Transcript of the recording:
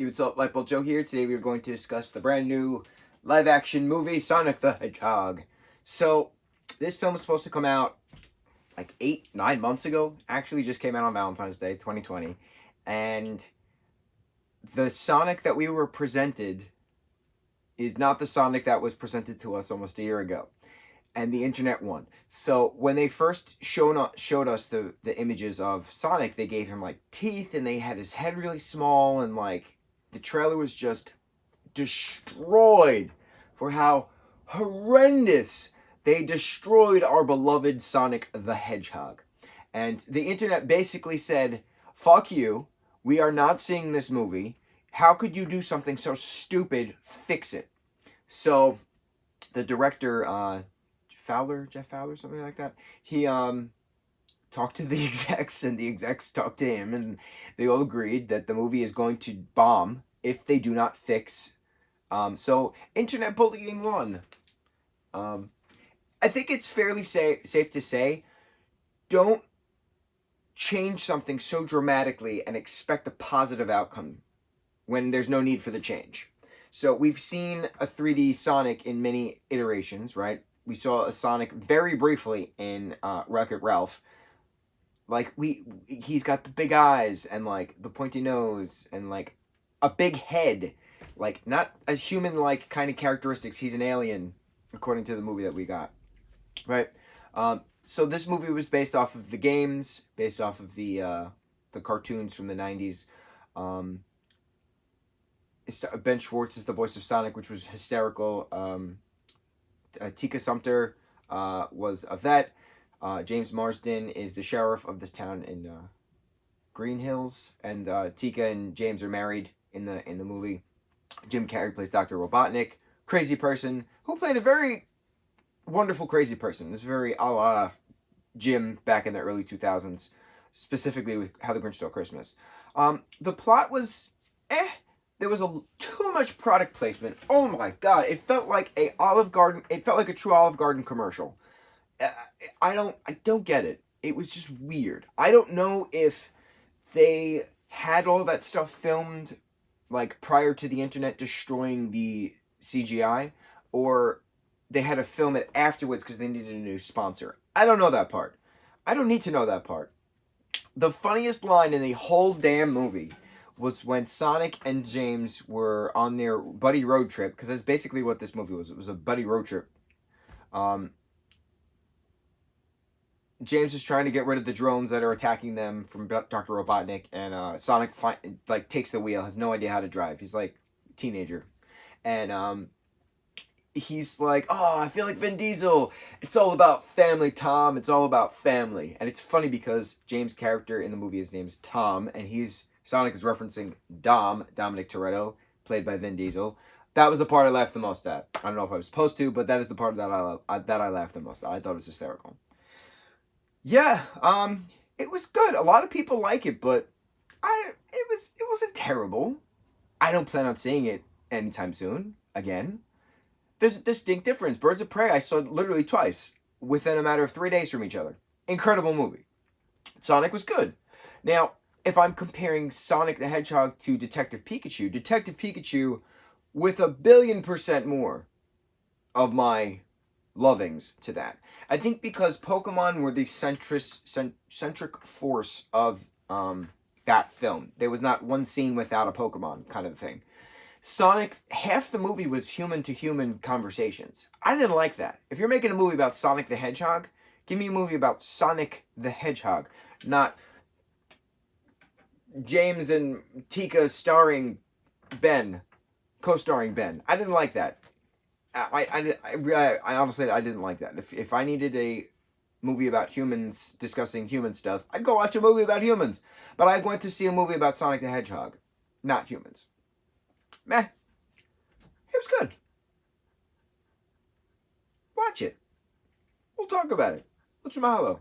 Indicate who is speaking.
Speaker 1: Hey, what's up? Lightboltjoe here. Today we are going to discuss the brand new live-action movie, Sonic the Hedgehog. So, this film was supposed to come out like 9 months ago. Actually, just came out on Valentine's Day, 2020. And the Sonic that we were presented is not the Sonic that was presented to us almost a year ago. And the internet won. So when they first showed us the images of Sonic, they gave him like teeth and they had his head really small, and like the trailer was just destroyed for how horrendous they destroyed our beloved Sonic the Hedgehog. And the internet basically said, fuck you, we are not seeing this movie. How could you do something so stupid? Fix it. So the director, Jeff Fowler, something like that. He talked to the execs, and the execs talked to him, and they all agreed that the movie is going to bomb if they do not fix. So internet bullying won. I think it's fairly safe to say, don't change something so dramatically and expect a positive outcome when there's no need for the change. So we've seen a 3D Sonic in many iterations, right? We saw a Sonic very briefly in Wreck-It Ralph. Like, he's got the big eyes and, like, the pointy nose and, like, a big head. Like, not a human-like kind of characteristics. He's an alien, according to the movie that we got. Right? So this movie was based off of the games, based off of the cartoons from the 90s. Ben Schwartz is the voice of Sonic, which was hysterical. Tika Sumpter was a vet. James Marsden is the sheriff of this town in Green Hills, and Tika and James are married in the movie. Jim Carrey plays Dr. Robotnik, crazy person who played a very wonderful crazy person. It was very a la Jim back in the early 2000s, specifically with How the Grinch Stole Christmas. The plot was There was too much product placement. Oh my god! It felt like a Olive Garden. It felt like a true Olive Garden commercial. I don't get it. It was just weird. I don't know if they had all that stuff filmed like prior to the internet destroying the CGI, or they had to film it afterwards because they needed a new sponsor. I don't know that part. I don't need to know that part. The funniest line in the whole damn movie was when Sonic and James were on their buddy road trip, because that's basically what this movie was. It was a buddy road trip. James is trying to get rid of the drones that are attacking them from Dr. Robotnik, and Sonic takes the wheel, has no idea how to drive. He's like a teenager. And he's like, oh, I feel like Vin Diesel. It's all about family, Tom. It's all about family. And it's funny because James' character in the movie, his name's Tom, and Sonic is referencing Dominic Toretto, played by Vin Diesel. That was the part I laughed the most at. I don't know if I was supposed to, but that is the part that I laughed the most at. I thought it was hysterical. Yeah, it was good. A lot of people like it, but it wasn't terrible. I don't plan on seeing it anytime soon again. There's a distinct difference. Birds of Prey I saw literally twice within a matter of 3 days from each other. Incredible movie. Sonic was good. Now, if I'm comparing Sonic the Hedgehog to Detective Pikachu with 1,000,000,000% more of my lovings to that. I think because Pokemon were the centric force of that film. There was not one scene without a Pokemon kind of thing. Sonic, half the movie was human-to-human conversations. I didn't like that. If you're making a movie about Sonic the Hedgehog, give me a movie about Sonic the Hedgehog, not James and Tika starring Ben, co-starring Ben. I didn't like that. I honestly, I didn't like that. If I needed a movie about humans discussing human stuff, I'd go watch a movie about humans. But I went to see a movie about Sonic the Hedgehog, not humans. Meh. It was good. Watch it. We'll talk about it. Mucho mahalo.